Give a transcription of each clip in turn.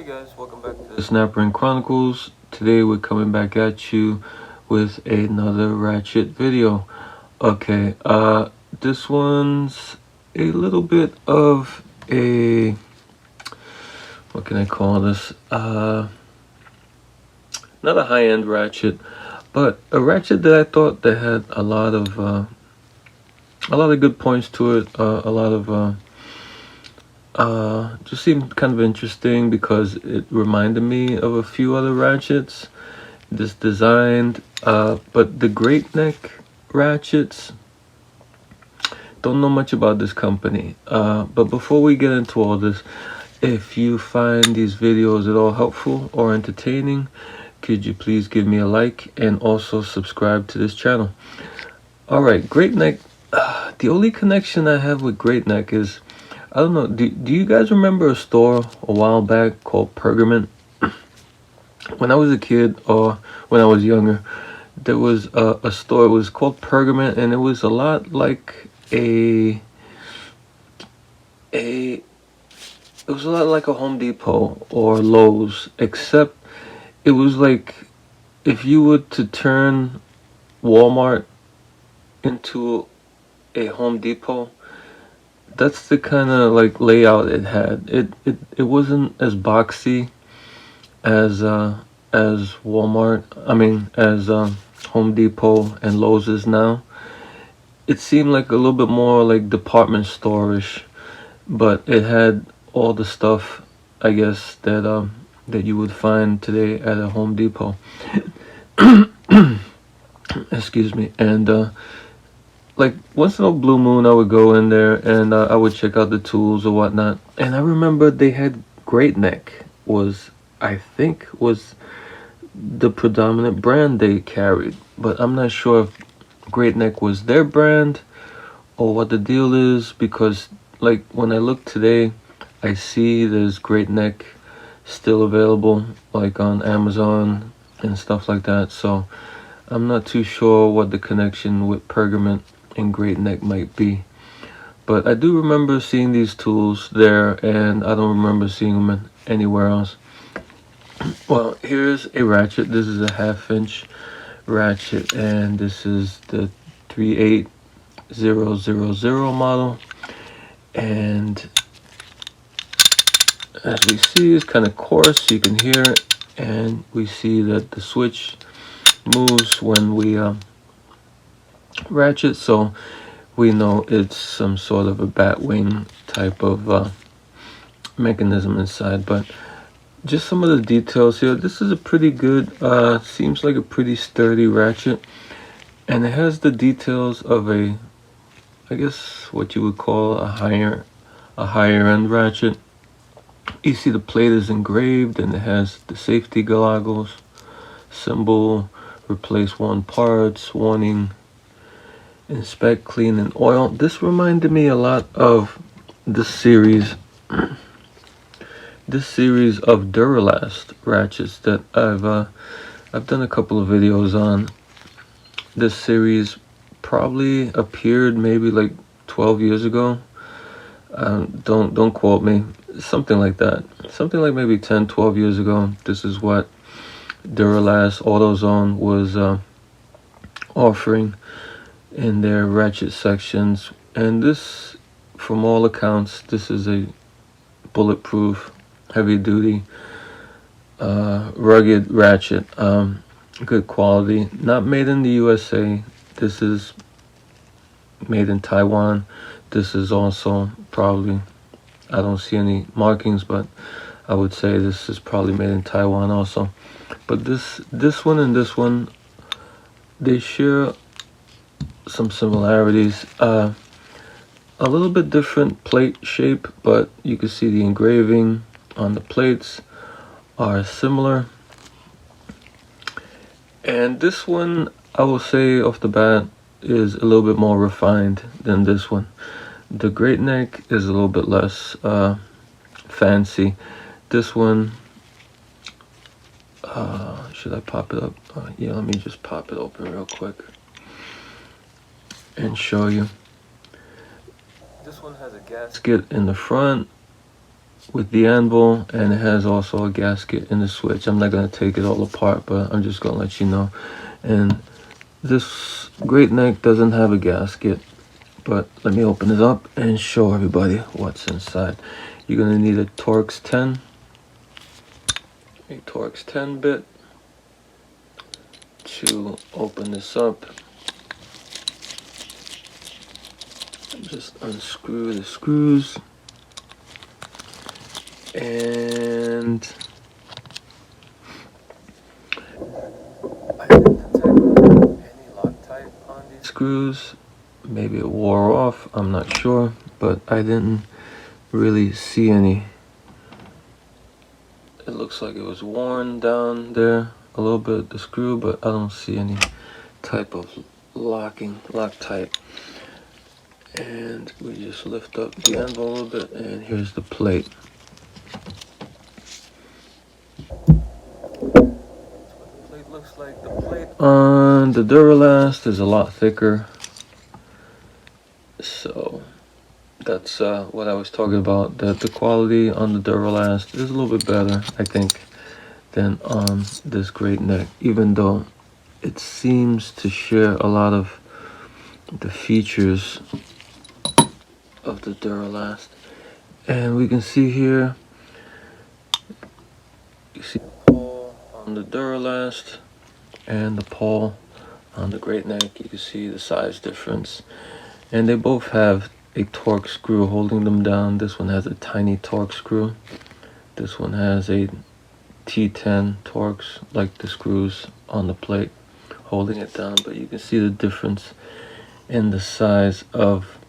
guys, welcome back to the Snapper Chronicles. Today we're coming back at you with another Ratchet video. Okay, this one's a little bit of a, what can I call this? Not a high-end Ratchet, but a Ratchet that I thought that had a lot of good points to it. Just seemed kind of interesting because it reminded me of a few other Ratchets. This designed, but the GreatNeck Ratchets, don't know much about this company. But before we get into all this, if you find these videos at all helpful or entertaining, could you please give me a like and also subscribe to this channel. Alright, GreatNeck, the only connection I have with GreatNeck is, I don't know, do you guys remember a store a while back called Pergament? When I was a kid, or when I was younger, there was a store, it was called Pergament, and it was a lot like a Home Depot or Lowe's, except it was like if you were to turn Walmart into a Home Depot. That's the kind of like layout it had. It wasn't as boxy as Walmart. I mean, as Home Depot and Lowe's is now. It seemed like a little bit more like department store-ish, but it had all the stuff, I guess, that that you would find today at a Home Depot. Excuse me. And like once in a blue moon I would go in there and I would check out the tools or whatnot, and I remember they had GreatNeck I think was the predominant brand they carried, but I'm not sure if GreatNeck was their brand or what the deal is, because like when I look today I see there's GreatNeck still available like on Amazon and stuff like that, so I'm not too sure what the connection with Pergament and GreatNeck might be. But I do remember seeing these tools there, and I don't remember seeing them anywhere else. Well, here's a ratchet. This is a 1/2" ratchet, and this is the 38000 model. And as we see, it's kind of coarse, you can hear it, and we see that the switch moves when we ratchet, so we know it's some sort of a bat wing type of mechanism inside. But just some of the details here. This is a pretty good, seems like a pretty sturdy ratchet, and it has the details of a, I guess what you would call a higher end ratchet. You see the plate is engraved, and it has the safety goggles symbol, replace worn parts, warning, inspect, clean, and oil. This reminded me a lot of this series of Duralast ratchets that I've done a couple of videos on. This series probably appeared maybe like 12 years ago. Don't quote me. Something like that. Something like maybe 10-12 years ago. This is what Duralast AutoZone was offering in their ratchet sections, and this, from all accounts, this is a bulletproof, heavy duty, rugged ratchet. Good quality, not made in the USA. This is made in Taiwan. This is also probably, I don't see any markings, but I would say this is probably made in Taiwan also. But this one and this one, they share some similarities. A little bit different plate shape, but you can see the engraving on the plates are similar. And this one, I will say off the bat, is a little bit more refined than this one. The GreatNeck is a little bit less fancy. This one, should I pop it up? Yeah, let me just pop it open real quick and show you. This one has a gasket in the front, with the anvil, and it has also a gasket in the switch. I'm not going to take it all apart, but I'm just going to let you know. And this GreatNeck doesn't have a gasket, but let me open it up and show everybody what's inside. You're going to need a Torx 10, bit to open this up. Just unscrew the screws, and I didn't detect any Loctite on these screws. Maybe it wore off, I'm not sure, but I didn't really see any. It looks like it was worn down there a little bit, the screw, but I don't see any type of Loctite. And we just lift up the anvil a little bit, and here's the plate. Looks like the plate on the Duralast is a lot thicker, so that's what I was talking about, that the quality on the Duralast is a little bit better, I think, than on this GreatNeck, even though it seems to share a lot of the features of the Duralast. And we can see here, you see the pawl on the Duralast and the pawl on the GreatNeck. You can see the size difference, and they both have a Torx screw holding them down. This one has a tiny Torx screw. This one has a T10 Torx, like the screws on the plate, holding it down. But you can see the difference in the size of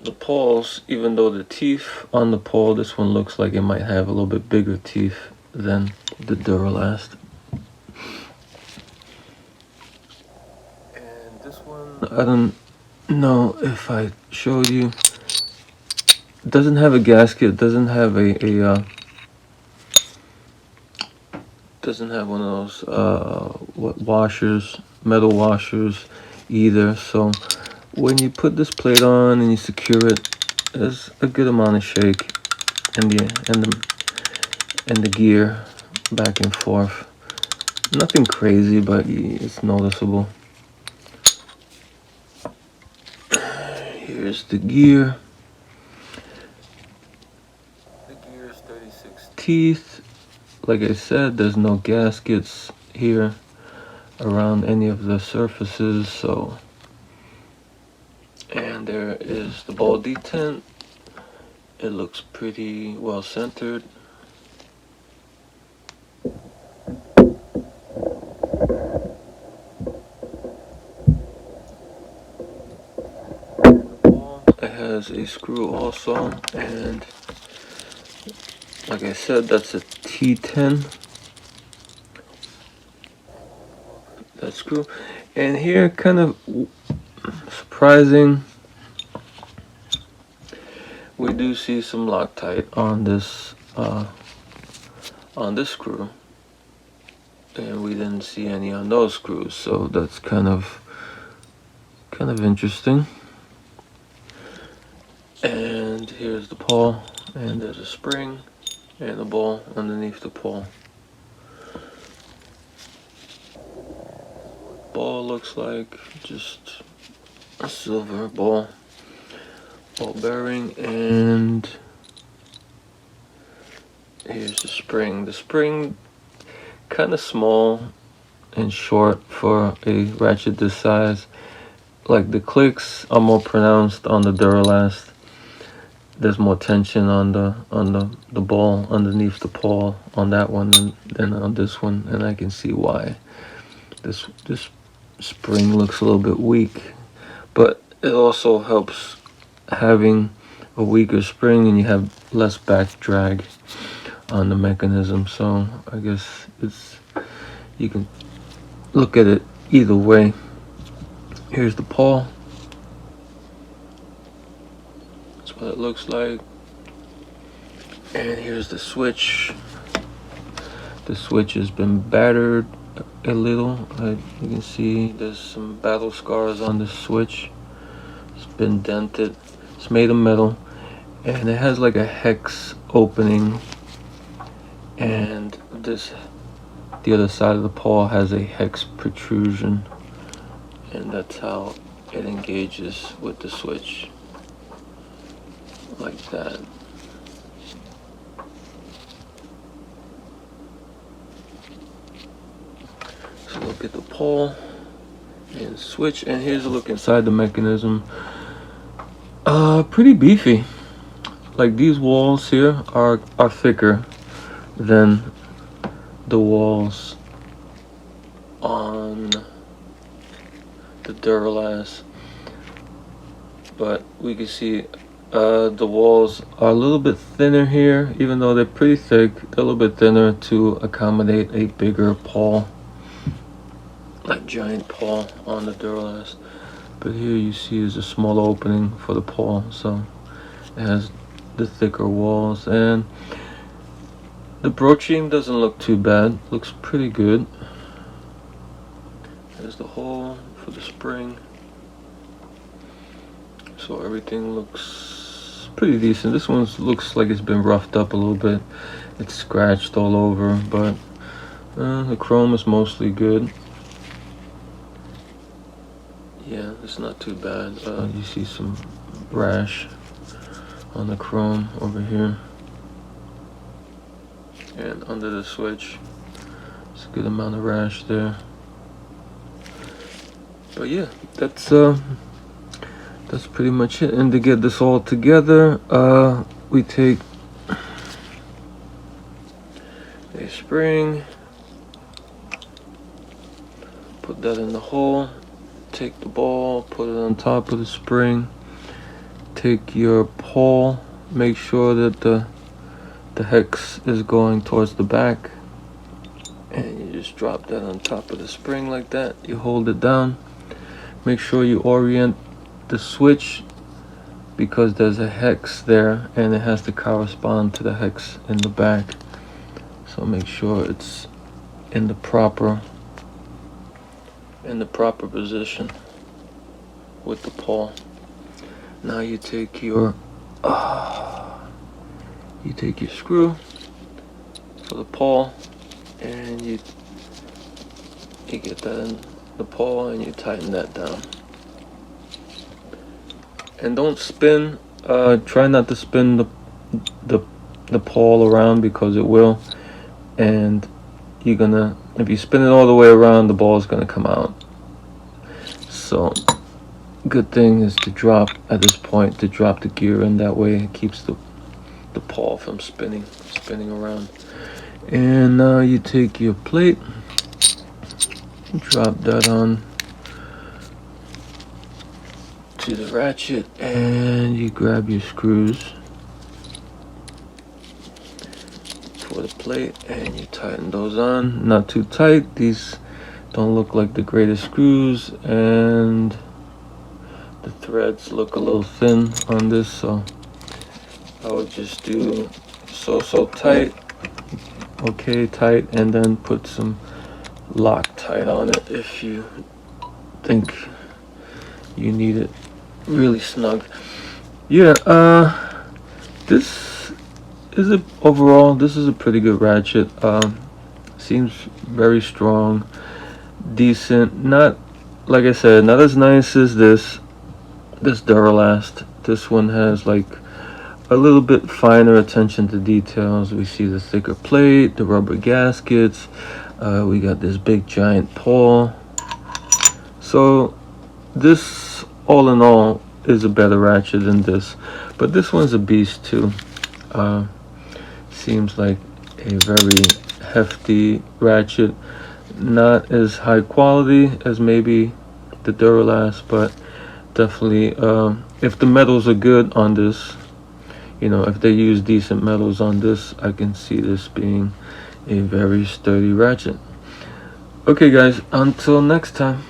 the pawls. Even though the teeth on the pawl, this one looks like it might have a little bit bigger teeth than the Duralast. And this one, I don't know if I showed you, it doesn't have a gasket, it doesn't have doesn't have one of those washers, metal washers either. So when you put this plate on and you secure it, there's a good amount of shake in the gear back and forth. Nothing crazy, but it's noticeable. Here's the gear. The gear is 36 teeth. Like I said, there's no gaskets here around any of the surfaces, so. And there is the ball detent. It looks pretty well centered. It has a screw also, and like I said, that's a T10. That screw. And here, kind of surprising, we do see some Loctite on this screw, and we didn't see any on those screws, so that's kind of interesting. And here's the pawl, and there's a spring and a ball underneath the pawl. Ball looks like just a silver ball bearing, and here's the spring. The spring kind of small and short for a ratchet this size. Like the clicks are more pronounced on the Duralast. There's more tension on the ball underneath the pawl on that one than on this one, and I can see why. This spring looks a little bit weak, but it also helps having a weaker spring, and you have less back drag on the mechanism. So I guess you can look at it either way. Here's the pawl. That's what it looks like. And here's the switch. The switch has been battered a little. You can see there's some battle scars on the switch. It's been dented. It's made of metal, and it has like a hex opening, and the other side of the paw has a hex protrusion, and that's how it engages with the switch, like that. So look at the paw and switch, and here's a look inside the mechanism. Pretty beefy. Like, these walls here are thicker than the walls on the Duralast, but we can see the walls are a little bit thinner here. Even though they're pretty thick, they're a little bit thinner to accommodate a bigger paw, like giant paw on the Duralast. But here you see is a small opening for the paw, so it has the thicker walls. And the broaching doesn't look too bad, looks pretty good. There's the hole for the spring, so everything looks pretty decent. This one looks like it's been roughed up a little bit, it's scratched all over, but the chrome is mostly good. Yeah, it's not too bad. You see some rash on the chrome over here, and under the switch it's a good amount of rash there. But yeah, that's pretty much it. And to get this all together, we take a spring, put that in the hole, take the ball, put it on top of the spring, take your paw, make sure that the hex is going towards the back, and you just drop that on top of the spring like that. You hold it down, make sure you orient the switch, because there's a hex there and it has to correspond to the hex in the back, so make sure it's in the proper position with the paw. Now you take your screw for the paw, and you get that in the paw, and you tighten that down. And don't spin. Try not to spin the paw around, because it will. And if you spin it all the way around, the ball is gonna come out. So good thing is to drop at this point, to drop the gear in. That way it keeps the paw from spinning around. And now you take your plate, drop that on to the ratchet, and you grab your screws for the plate, and you tighten those on. Not too tight, these don't look like the greatest screws, and the threads look a little thin on this, so I would just do so tight, okay, tight, and then put some Loctite on it if you think you need it really snug. Yeah, this is a pretty good ratchet. Seems very strong, decent. Not, like I said, not as nice as this Duralast. This one has like a little bit finer attention to details. We see the thicker plate, the rubber gaskets, we got this big giant paw. So this, all in all, is a better ratchet than this, but this one's a beast too. Seems like a very hefty ratchet, not as high quality as maybe the Duralast, but definitely if the metals are good on this, if they use decent metals on this, I can see this being a very sturdy ratchet. Okay guys, until next time.